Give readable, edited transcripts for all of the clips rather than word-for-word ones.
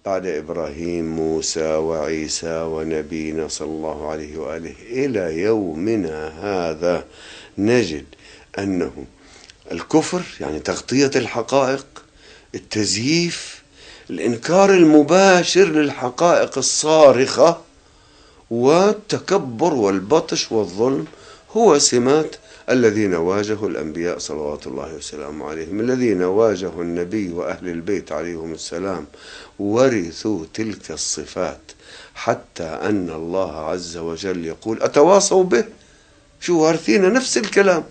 بعد إبراهيم موسى وعيسى ونبينا صلى الله عليه وآله إلى يومنا هذا نجد أنه الكفر يعني تغطية الحقائق، التزييف، الإنكار المباشر للحقائق الصارخة، والتكبر والبطش والظلم هو سمات الذين واجهوا الأنبياء صلوات الله وسلامه عليهم. الذين واجهوا النبي وأهل البيت عليهم السلام ورثوا تلك الصفات، حتى أن الله عز وجل يقول أتواصوا به، شو وارثين نفس الكلام.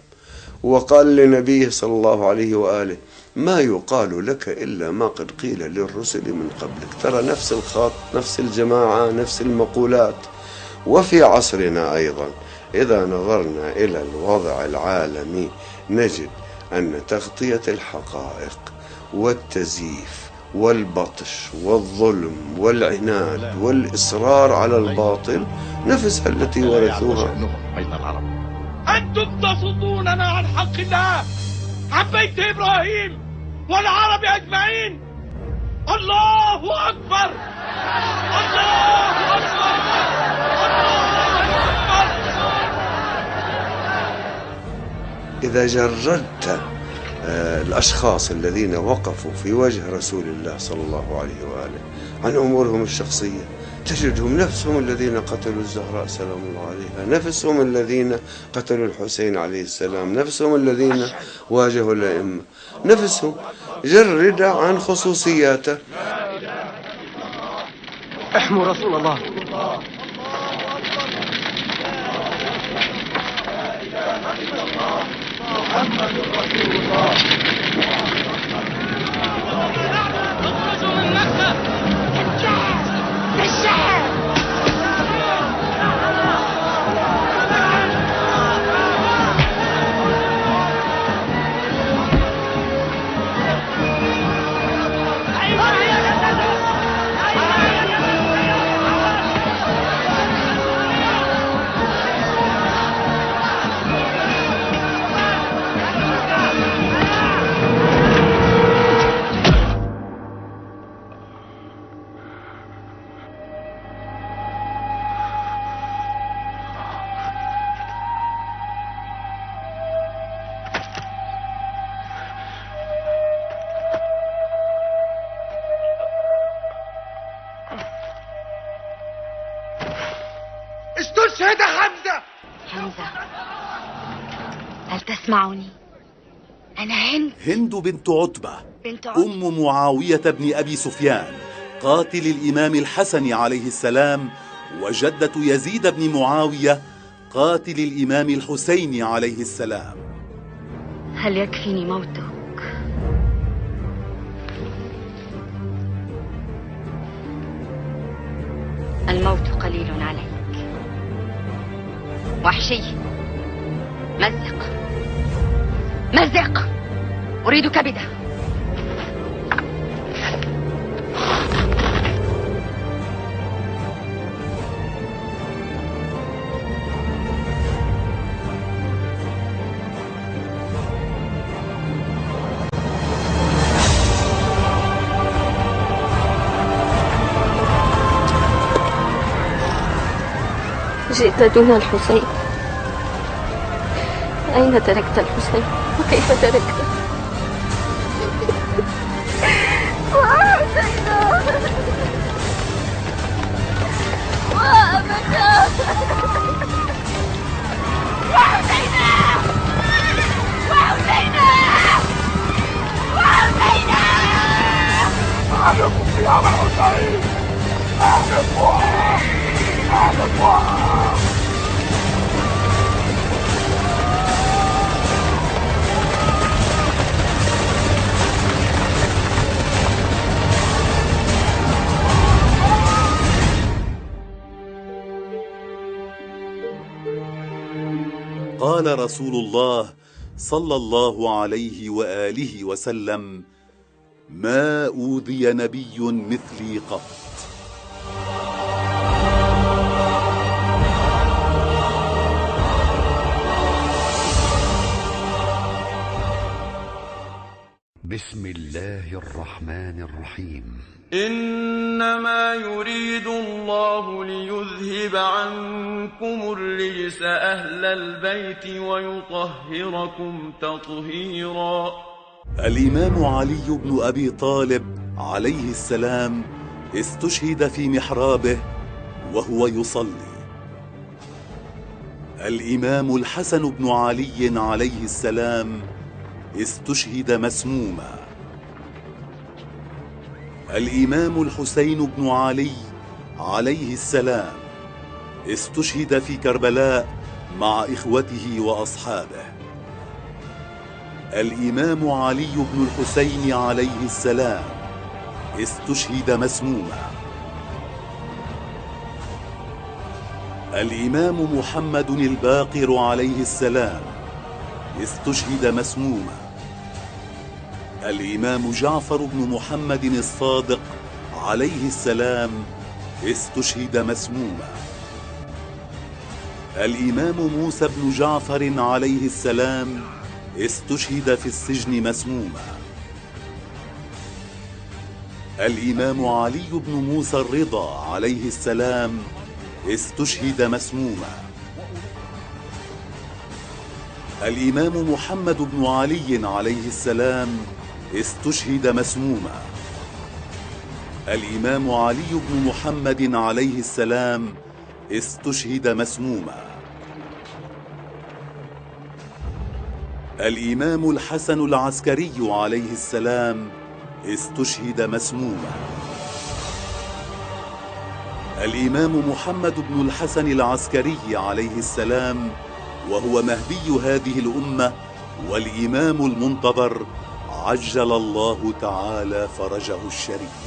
وقال لنبيه صلى الله عليه وآله ما يقال لك إلا ما قد قيل للرسل من قبلك. ترى نفس الخط، نفس الجماعة، نفس المقولات. وفي عصرنا أيضا إذا نظرنا إلى الوضع العالمي نجد أن تغطية الحقائق والتزييف والبطش والظلم والعناد والإصرار على الباطل نفسها التي ورثوها. أنتم تصدوننا عن حق الله، عن بيت إبراهيم والعرب أجمعين. الله أكبر، الله أكبر، الله أكبر. إذا جردت الأشخاص الذين وقفوا في وجه رسول الله صلى الله عليه وآله عن أمورهم الشخصية تجدهم نفسهم الذين قتلوا الزهراء سلام الله عليها، نفسهم الذين قتلوا الحسين عليه السلام، نفسهم الذين واجهوا الأئمة، نفسهم. جرد عن خصوصياته. احموا رسول الله. محمد رسول الله. اخرجوا من مكة. الشعب استشهد حمزة. حمزة، هل تسمعني؟ أنا هند بنت عتبة، بنت عتبة أم معاوية بن أبي سفيان قاتل الإمام الحسن عليه السلام، وجدة يزيد بن معاوية قاتل الإمام الحسين عليه السلام. هل يكفيني موتك؟ الموت قليل عليك. وحشي، مزق مزق، أريد كبده. جئت دون الحسين. أين تركت الحسين وكيف تركته؟ وحسينا وأبدا وحسينا وحسينا وحسينا. أعلمكم يا أبا الحسين، أعلمكم أعلمكم. قال رسول الله صلى الله عليه وآله وسلم: ما أوذي نبي مثلي قط. بسم الله الرحمن الرحيم. إنما يريد الله ليذهب عنكم الرجس أهل البيت ويطهركم تطهيرا. الإمام علي بن أبي طالب عليه السلام استشهد في محرابه وهو يصلي. الإمام الحسن بن علي عليه السلام استشهد مسموما. الإمام الحسين بن علي عليه السلام استشهد في كربلاء مع إخوته وأصحابه. الإمام علي بن الحسين عليه السلام استشهد مسموما. الإمام محمد الباقر عليه السلام استشهد مسموما. الإمام جعفر بن محمد الصادق عليه السلام استشهد مسموما. الإمام موسى بن جعفر عليه السلام استشهد في السجن مسموما. الإمام علي بن موسى الرضا عليه السلام استشهد مسموما. الإمام محمد بن علي عليه السلام استشهد مسموما. الإمام علي بن محمد عليه السلام استشهد مسموما. الإمام الحسن العسكري عليه السلام استشهد مسموما. الإمام محمد بن الحسن العسكري عليه السلام وهو مهدي هذه الأمة والإمام المنتظر عجل الله تعالى فرجه الشريف.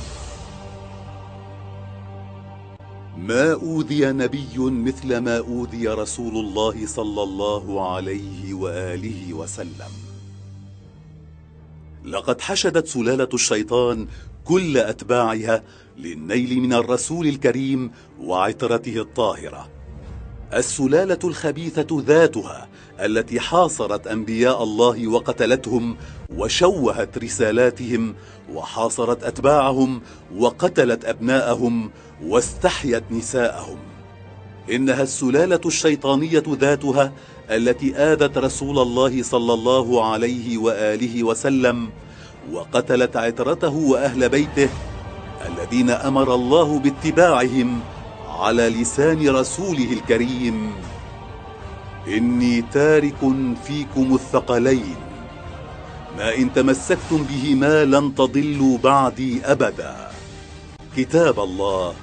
ما أوذي نبي مثل ما أوذي رسول الله صلى الله عليه وآله وسلم. لقد حشدت سلالة الشيطان كل أتباعها للنيل من الرسول الكريم وعترته الطاهرة. السلالة الخبيثة ذاتها التي حاصرت أنبياء الله وقتلتهم وشوهت رسالاتهم وحاصرت أتباعهم وقتلت أبناءهم واستحيت نساءهم. إنها السلالة الشيطانية ذاتها التي آذت رسول الله صلى الله عليه وآله وسلم وقتلت عترته وأهل بيته الذين أمر الله باتباعهم على لسان رسوله الكريم: إني تارك فيكم الثقلين ما إن تمسكتم بهما لن تضلوا بعدي أبدا، كتاب الله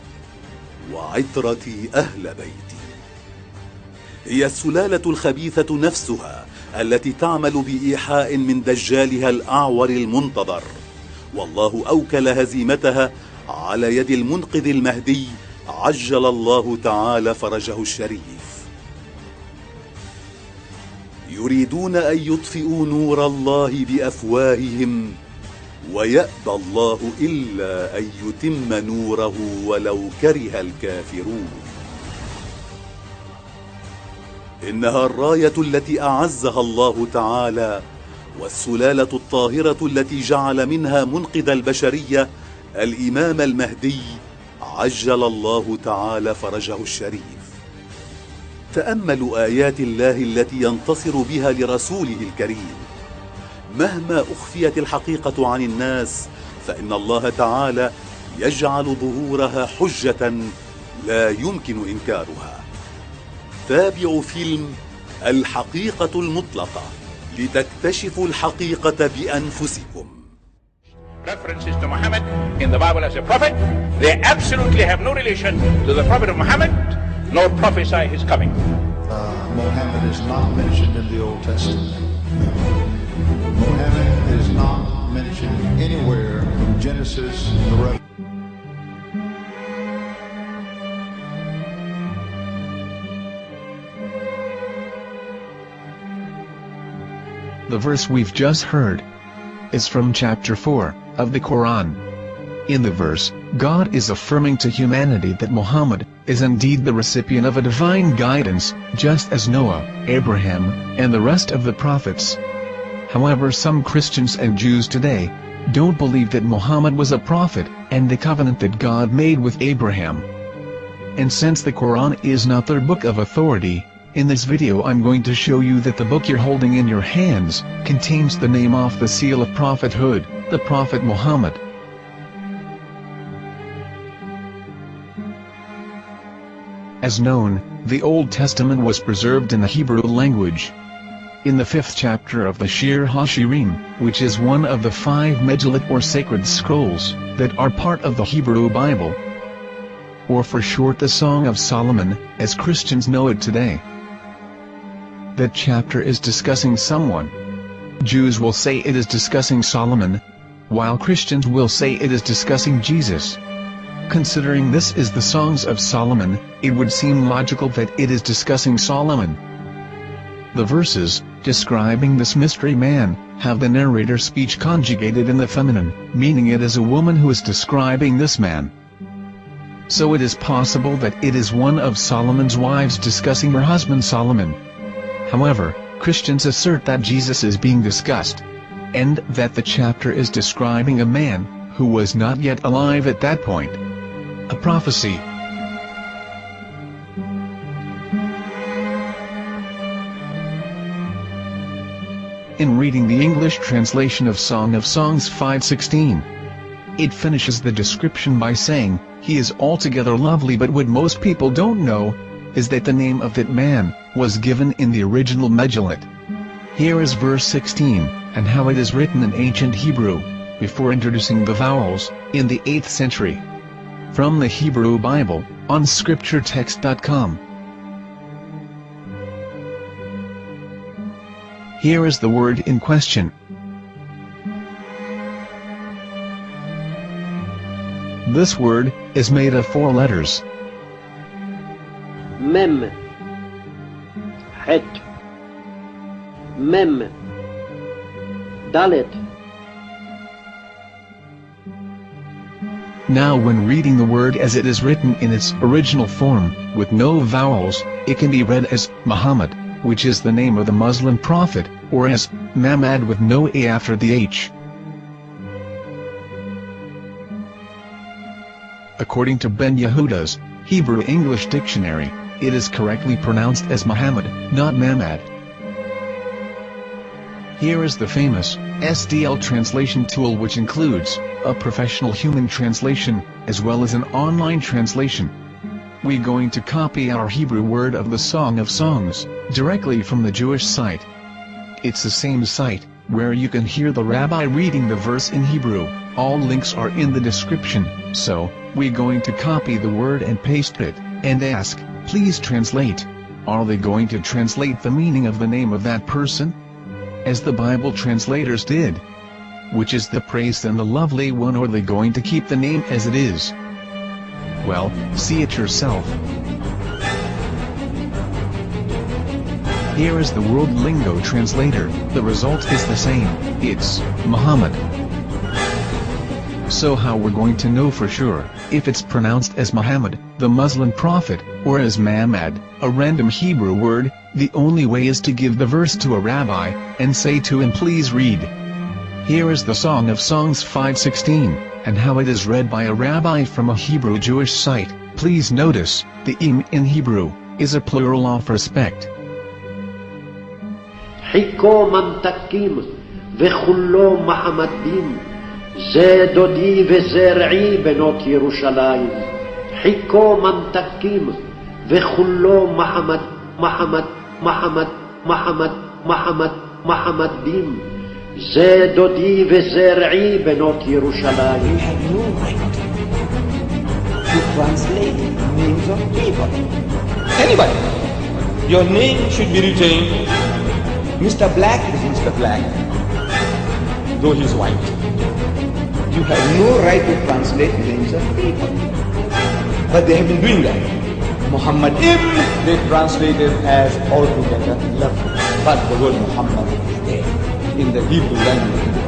وعترتي أهل بيتي. هي السلالة الخبيثة نفسها التي تعمل بإيحاء من دجالها الأعور المنتظر، والله أوكل هزيمتها على يد المنقذ المهدي عجل الله تعالى فرجه الشريف. يريدون أن يطفئوا نور الله بأفواههم ويأبى الله إلا أن يتم نوره ولو كره الكافرون. إنها الراية التي أعزها الله تعالى والسلالة الطاهرة التي جعل منها منقذ البشرية الإمام المهدي عجل الله تعالى فرجه الشريف. تأملوا آيات الله التي ينتصر بها لرسوله الكريم. مهما أخفيت الحقيقة عن الناس فإن الله تعالى يجعل ظهورها حجة لا يمكن إنكارها. تابعوا فيلم الحقيقة المطلقة لتكتشفوا الحقيقة بأنفسكم. References to Muhammad in the Bible as a prophet, they absolutely have no relation to the prophet of Muhammad, nor prophesy his coming. Muhammad is not mentioned in the Old Testament. Muhammad is not mentioned anywhere from Genesis to Revelation. The verse we've just heard is from chapter 4 of the Quran. In the verse, God is affirming to humanity that Muhammad is indeed the recipient of a divine guidance, just as Noah, Abraham, and the rest of the prophets. However, some Christians and Jews today don't believe that Muhammad was a prophet and the covenant that God made with Abraham. And since the Quran is not their book of authority, in this video I'm going to show you that the book you're holding in your hands contains the name off the seal of prophethood, the Prophet Muhammad. As known, the Old Testament was preserved in the Hebrew language. In the 5th chapter of the Shir HaShirim, which is one of the 5 Megillat or sacred scrolls that are part of the Hebrew Bible, or for short the Song of Solomon, as Christians know it today. That chapter is discussing someone. Jews will say it is discussing Solomon, while Christians will say it is discussing Jesus. Considering this is the Songs of Solomon, it would seem logical that it is discussing Solomon. The verses, describing this mystery man, have the narrator's speech conjugated in the feminine, meaning it is a woman who is describing this man. So it is possible that it is one of Solomon's wives discussing her husband Solomon. However, Christians assert that Jesus is being discussed, and that the chapter is describing a man who was not yet alive at that point. A prophecy. In reading the English translation of Song of Songs 5:16, it finishes the description by saying, "He is altogether lovely," but what most people don't know is that the name of that man was given in the original Megillat. Here is verse 16, and how it is written in ancient Hebrew, before introducing the vowels, in the 8th century. From the Hebrew Bible, on scripturetext.com. Here is the word in question. This word is made of 4 letters. Mem, Het, Mem, Dalet. Now when reading the word as it is written in its original form, with no vowels, it can be read as Muhammad, which is the name of the Muslim prophet, or as Mamad with no A after the H. According to Ben Yehuda's Hebrew English Dictionary, it is correctly pronounced as Muhammad, not Mamad. Here is the famous SDL translation tool, which includes a professional human translation, as well as an online translation. We're going to copy our Hebrew word of the Song of Songs, directly from the Jewish site. It's the same site, where you can hear the rabbi reading the verse in Hebrew. All links are in the description, so, we're going to copy the word and paste it, and ask, please translate. Are they going to translate the meaning of the name of that person? As the Bible translators did. Which is the praised and the lovely one, or are they going to keep the name as it is? Well, see it yourself. Here is the World Lingo Translator. The result is the same. It's Muhammad. So how we're going to know for sure if it's pronounced as Muhammad, the Muslim prophet, or as Mamad, a random Hebrew word? The only way is to give the verse to a rabbi and say to him, please read. Here is the Song of Songs 5:16, and how it is read by a rabbi from a Hebrew Jewish site. Please notice, the im in Hebrew is a plural of respect. Hiko mamtakim vechullo Muhammadim ze dodi vezer'i benot Yerushalayim. Hiko mamtakim vechullo Muhammadim ze dodi vezer'i benot Yerushalayim. You have no right to translate names of people. Anybody. Your name should be retained. Mr. Black is Mr. Black, though he's white. You have no right to translate names of people. But they have been doing that. Muhammad they translated as altogether lovely. But the word Muhammad is there in the Hebrew language.